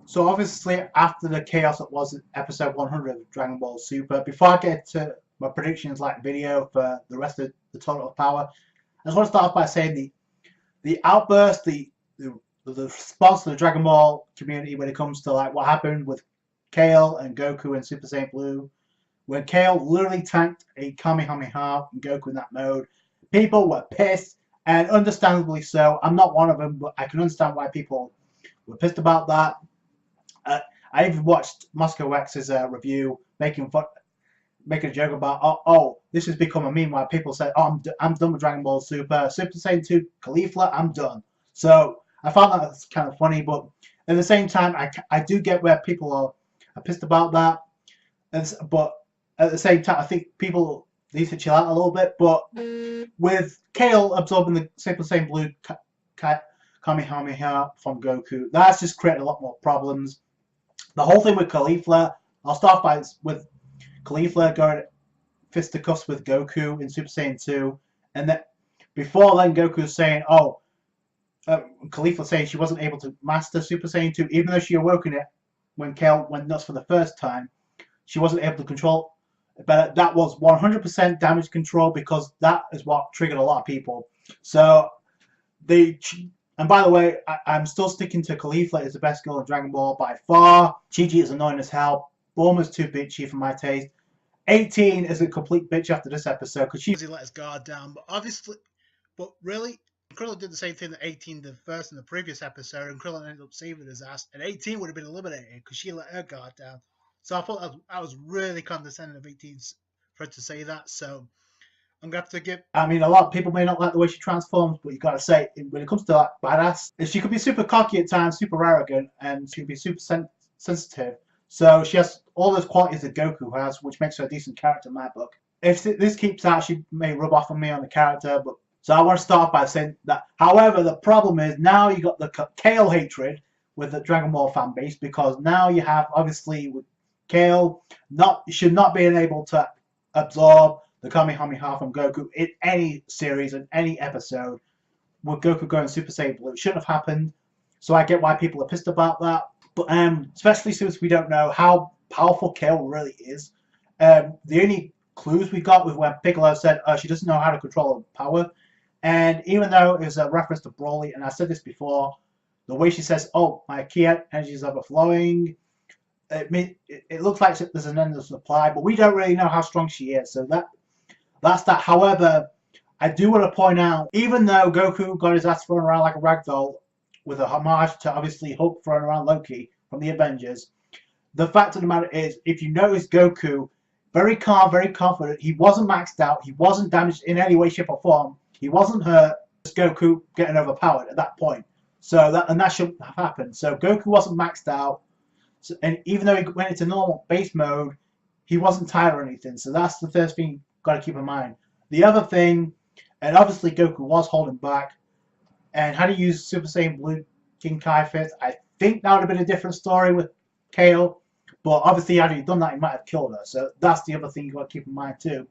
So obviously after the chaos that was episode 100 of Dragon Ball Super, before I get to my predictions like video for the rest of the Tournament of Power, I just want to start off by saying the outburst, the response to the Dragon Ball community when it comes to like what happened with Kale and Goku and Super Saiyan Blue, when Kale literally tanked a Kamehameha and Goku in that mode, people were pissed, and understandably so. I'm not one of them, but I can understand why people were pissed about that. I even watched Moscow X's review making a joke about, oh, this has become a meme where people say, oh, I'm done with Dragon Ball Super, Super Saiyan 2 Caulifla, I'm done. So I found that kind of funny, but at the same time, I do get where people are pissed about that. But at the same time, I think people need to chill out a little bit. But with Kale absorbing the Super Saiyan Blue Kamehameha from Goku, that's just created a lot more problems. The whole thing with Caulifla, I'll start by with Caulifla going fisticuffs with Goku in Super Saiyan 2, and then before then Goku was saying, oh, Caulifla saying she wasn't able to master Super Saiyan 2, even though she awoke in it when Kale went nuts for the first time, she wasn't able to control. But that was 100% damage control, because that is what triggered a lot of people. So and by the way, I'm still sticking to Caulifla is the best girl in Dragon Ball by far. Chi-Chi is annoying as hell. Bulma's too bitchy for my taste. 18 is a complete bitch after this episode because she let his guard down. But really, Krillin did the same thing that 18 did first in the previous episode, and Krillin ended up saving his ass, and 18 would have been eliminated because she let her guard down. So I thought that was really condescending of 18 for her to say that. So I'm going to have to give... I mean, a lot of people may not like the way she transforms, but you got to say, when it comes to like badass, she could be super cocky at times, super arrogant, and she can be super sensitive. So she has all those qualities that Goku has, which makes her a decent character in my book. If this keeps out, she may rub off on me on the character, but... So I want to start by saying that. However, the problem is now you got the Kale hatred with the Dragon Ball fan base, because now you have, obviously, with Kale should not be able to absorb the Kamehameha from Goku in any series, in any episode. With Goku going Super Saiyan Blue, it shouldn't have happened. So I get why people are pissed about that. But especially since we don't know how powerful Kale really is. The only clues we got was when Piccolo said she doesn't know how to control her power. And even though it was a reference to Broly, and I said this before, the way she says, oh, my ki energy is overflowing, it looks like there's an endless supply, but we don't really know how strong she is. So that's that. However, I do want to point out, even though Goku got his ass thrown around like a ragdoll, with a homage to obviously Hulk throwing around Loki from the Avengers, the fact of the matter is, if you notice Goku, very calm, very confident, he wasn't maxed out, he wasn't damaged in any way, shape or form, he wasn't hurt, just Goku getting overpowered at that point. So that shouldn't have happened. So Goku wasn't maxed out, and even though he went into normal base mode, he wasn't tired or anything. So that's the first thing you've got to keep in mind. The other thing, and obviously Goku was holding back, and had he used Super Saiyan Blue King Kai Fist, I think that would have been a different story with Kale. But obviously, had he done that, he might have killed her. So that's the other thing you've got to keep in mind too.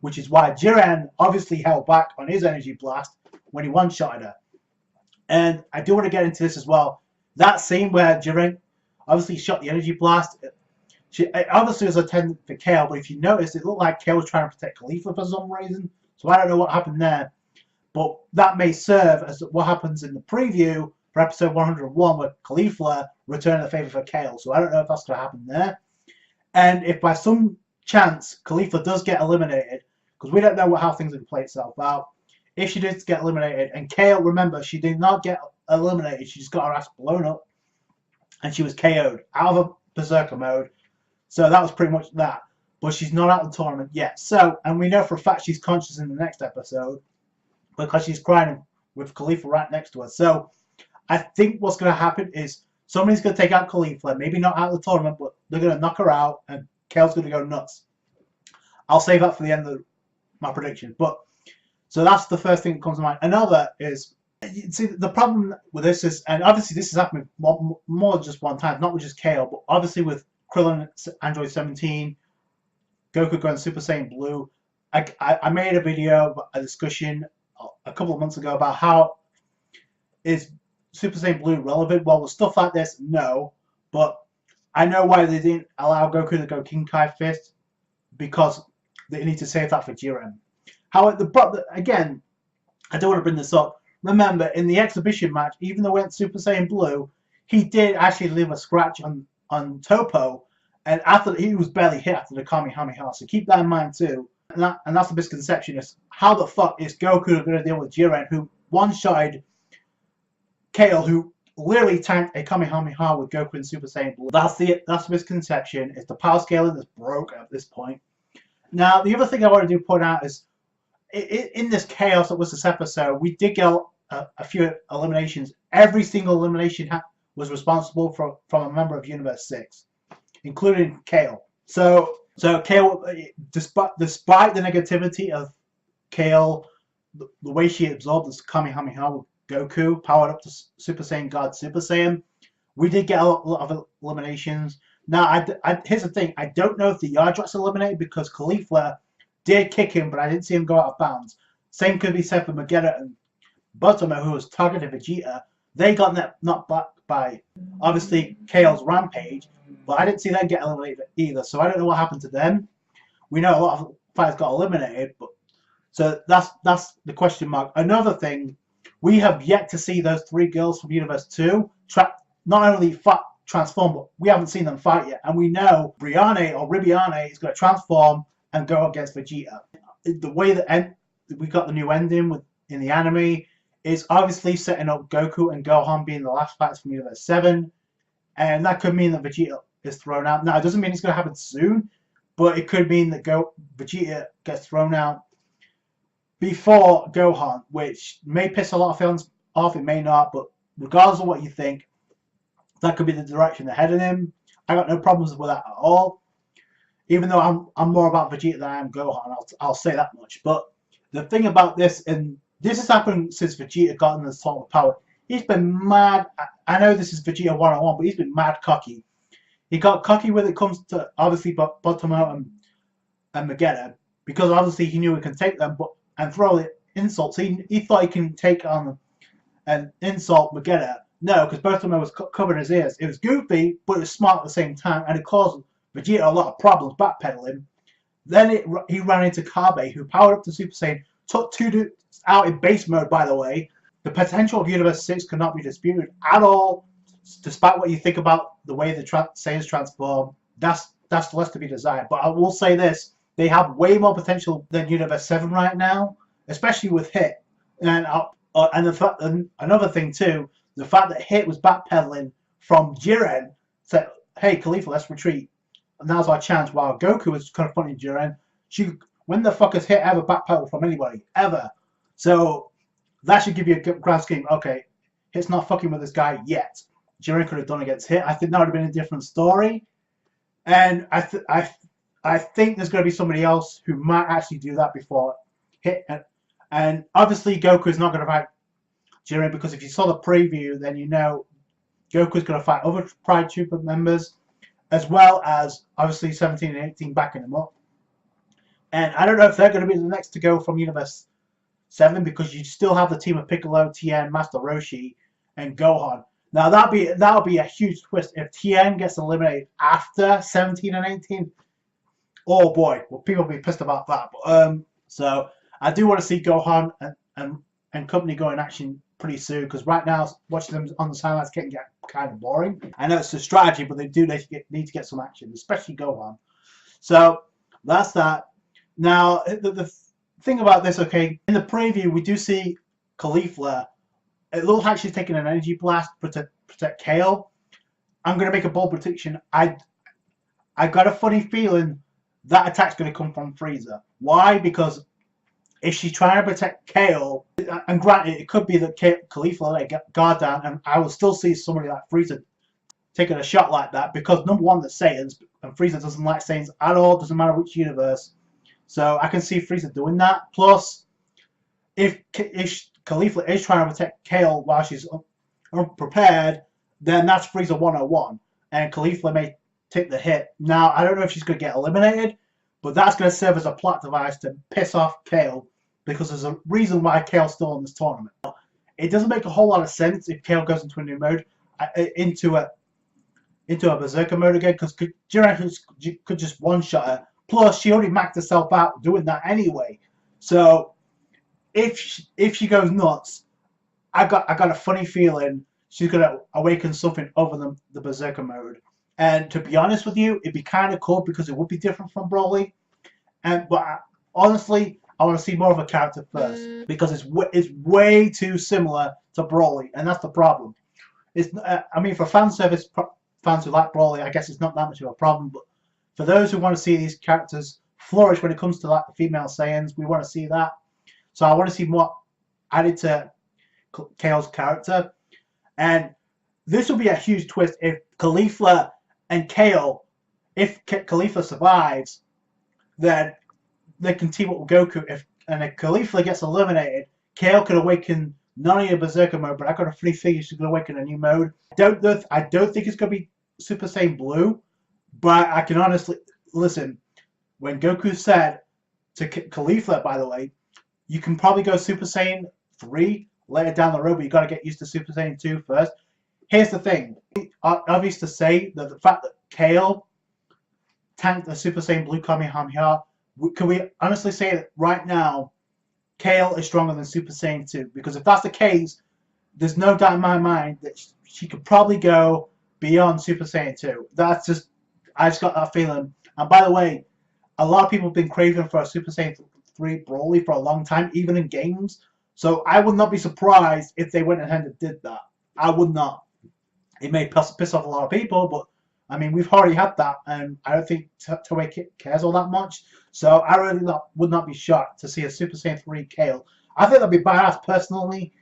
Which is why Jiren obviously held back on his energy blast when he one-shotted her. And I do want to get into this as well. That scene where Jiren obviously shot the energy blast, it obviously was intended for Kale, but if you notice, it looked like Kale was trying to protect Caulifla for some reason. So I don't know what happened there. But that may serve as what happens in the preview for episode 101, where Caulifla returned the favor for Kale. So I don't know if that's going to happen there. And if by some chance Caulifla does get eliminated, because we don't know how things are going to play itself out, if she does get eliminated, and Kale, remember, she did not get eliminated, she just got her ass blown up, and she was KO'd out of a Berserker mode. So that was pretty much that. But she's not out of the tournament yet. So, and we know for a fact she's conscious in the next episode, because she's crying with Caulifla right next to her. So I think what's going to happen is somebody's going to take out Caulifla, maybe not out of the tournament, but they're going to knock her out, and Kale's going to go nuts. I'll save that for the end of my prediction. But so that's the first thing that comes to mind. Another is, see, the problem with this is, and obviously this has happened more than just one time, not with just Kale, but obviously with Krillin Android 17, Goku going Super Saiyan Blue. I made a video, a discussion a couple of months ago about how is Super Saiyan Blue relevant. Well, with stuff like this, no. But I know why they didn't allow Goku to go King Kai Fist, because they need to save that for Jiren. However, again, I don't want to bring this up. Remember, in the exhibition match, even though he went Super Saiyan Blue, he did actually leave a scratch on Toppo, and after he was barely hit after the Kamehameha. So keep that in mind too. And that's the misconception, is how the fuck is Goku going to deal with Jiren, who one-shotted Kale, who literally tanked a Kamehameha with Goku in Super Saiyan Blue. That's the misconception. It's the power scaling that's broke at this point. Now, the other thing I want to point out is, in this chaos that was this episode, we did get a few eliminations. Every single elimination was responsible from a member of Universe 6, including Kale. So Kale, despite the negativity of Kale, the way she absorbed this Kamehameha with Goku, powered up to Super Saiyan God Super Saiyan, we did get a lot of eliminations. Now, here's the thing. I don't know if the Yardrat's eliminated, because Caulifla did kick him, but I didn't see him go out of bounds. Same could be said for Vegeta and Buttermo, who was targeting Vegeta. They got knocked back by, obviously, Kale's Rampage, but I didn't see them get eliminated either, so I don't know what happened to them. We know a lot of fighters got eliminated, but so that's the question mark. Another thing, we have yet to see those 3 girls from Universe 2 not only transform, but we haven't seen them fight yet. And we know Brianne or Ribiane is going to transform and go against Vegeta. The way that we got the new ending in the anime is obviously setting up Goku and Gohan being the last fighters from Universe 7. And that could mean that Vegeta is thrown out. Now, it doesn't mean it's going to happen soon, but it could mean that Vegeta gets thrown out before Gohan, which may piss a lot of fans off, it may not, but regardless of what you think, that could be the direction they're heading in. I got no problems with that at all. Even though I'm more about Vegeta than I am Gohan, I'll say that much. But the thing about this, and this has happened since Vegeta got in the sort of power, he's been mad. I know this is Vegeta 101, but he's been mad cocky. He got cocky when it comes to, obviously, Buttermo and Vegeta, because obviously he knew he can take them and throw the insults. He thought he can take on and insult Vegeta. No, because Buttermo was covering his ears. It was goofy, but it was smart at the same time, and it caused Vegeta a lot of problems backpedaling. Then he ran into Kabe, who powered up to Super Saiyan, took 2 dudes out in base mode, by the way. The potential of Universe 6 cannot be disputed at all, despite what you think about the way the Saiyans transform. That's less to be desired. But I will say this, they have way more potential than Universe 7 right now, especially with Hit. And another thing too, the fact that Hit was backpedaling from Jiren, said, hey, Caulifla, let's retreat. And now's our chance, while Goku was confronting Jiren. When the fuck has Hit ever backpedaled from anybody? Ever. So that should give you a grand scheme. Okay, Hit's not fucking with this guy yet. Jiren could have done against Hit. I think that would have been a different story. And I think there's going to be somebody else who might actually do that before Hit. And obviously Goku is not going to fight Jiren, because if you saw the preview, then you know Goku's going to fight other Pride Trooper members, as well as obviously 17 and 18 backing him up. And I don't know if they're going to be the next to go from Universe 7, because you still have the team of Piccolo, Tien, Master Roshi, and Gohan. Now that'll be a huge twist if Tien gets eliminated after 17 and 18. Oh boy, well, people will be pissed about that. But, so I do want to see Gohan and company go in action pretty soon, because right now watching them on the sidelines can get kind of boring. I know it's a strategy, but they do need to get some action, especially Gohan. So that's that. Now the thing about this, okay, in the preview we do see Caulifla. It looks like she's taking an energy blast to protect Kale. I'm going to make a bold prediction. I got a funny feeling that attack's going to come from Frieza. Why? Because if she's trying to protect Kale, and granted, it could be that Caulifla let guard down, and I will still see somebody like Frieza taking a shot like that, because number one, the Saiyans, and Frieza doesn't like Saiyans at all, doesn't matter which universe. So I can see Frieza doing that. Plus, if Caulifla is trying to protect Kale while she's unprepared, then that's Frieza 101, and Caulifla may take the hit. Now, I don't know if she's going to get eliminated, but that's going to serve as a plot device to piss off Kale, because there's a reason why Kale's still in this tournament. It doesn't make a whole lot of sense if Kale goes into a new mode, into into a berserker mode again, because Jiren could just one-shot her. Plus, she already maxed herself out doing that anyway. So if she goes nuts, I got a funny feeling she's gonna awaken something other than the berserker mode. And to be honest with you, it'd be kind of cool because it would be different from Broly. But honestly, I want to see more of a character first because it's way too similar to Broly, and that's the problem. I mean, for fans who like Broly, I guess it's not that much of a problem. But for those who want to see these characters flourish when it comes to like the female Saiyans, we want to see that. So I want to see more added to Kale's character, and this will be a huge twist if Caulifla and Kale, if Caulifla survives, then they can team up with Goku. If Caulifla gets eliminated, Kale could awaken not only a Berserker mode, but I got a free figure she's going to awaken a new mode. I don't think it's going to be Super Saiyan Blue, but I can honestly listen. When Goku said to Caulifla, by the way, you can probably go Super Saiyan 3 later down the road, but you got to get used to Super Saiyan 2 first. Here's the thing. Obvious to say that the fact that Kale tanked the Super Saiyan Blue Kamehameha, can we honestly say that right now Kale is stronger than Super Saiyan 2? Because if that's the case, there's no doubt in my mind that she could probably go beyond Super Saiyan 2. I just got that feeling. And by the way, a lot of people have been craving for a Super Saiyan 3 Broly for a long time, even in games. So I would not be surprised if they went ahead and did that. I would not. It may piss off a lot of people, but I mean, we've already had that, and I don't think Toei cares all that much. So I really would not be shocked to see a Super Saiyan 3 Kale. I think that'd be badass personally.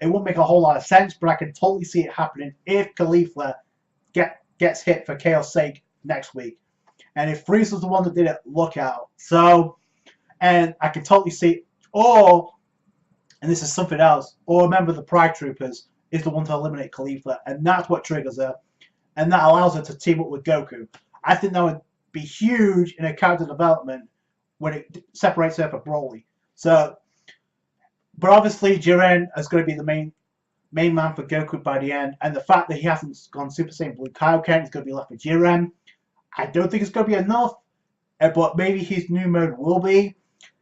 It wouldn't make a whole lot of sense, but I can totally see it happening if Caulifla gets hit for Kale's sake next week. And if Frieza's the one that did it, look out. So, and I can totally see it. Or, and this is something else, or a member of the Pride Troopers is the one to eliminate Caulifla, and that's what triggers her, and that allows her to team up with Goku. I think that would be huge in a character development when it separates her from Broly. So, but obviously Jiren is going to be the main man for Goku by the end, and the fact that he hasn't gone Super Saiyan Blue Kaioken is going to be left with Jiren. I don't think it's going to be enough, but maybe his new mode will be.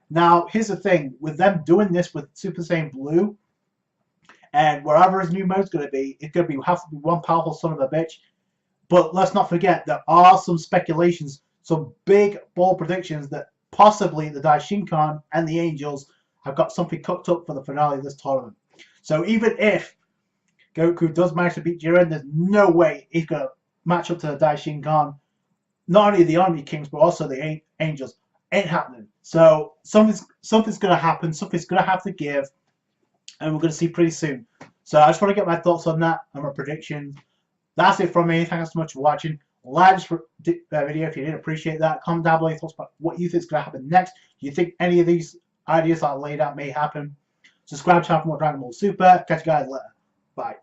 Now, here's the thing, with them doing this with Super Saiyan Blue, and wherever his new mode's going to be, it's going to have to be one powerful son of a bitch. But let's not forget, there are some speculations, some big, bold predictions that possibly the Daishinkan and the Angels have got something cooked up for the finale of this tournament. So even if Goku does manage to beat Jiren, there's no way he's going to match up to the Daishinkan. Not only the Army Kings, but also the Angels. Ain't happening. So something's going to happen. Something's going to have to give. And we're going to see pretty soon. So I just want to get my thoughts on that and my predictions. That's it from me. Thanks so much for watching. Like this video if you did appreciate that. Comment down below your thoughts about what you think is going to happen next. Do you think any of these ideas that I laid out may happen? Subscribe to the channel for more Dragon Ball Super. Catch you guys later. Bye.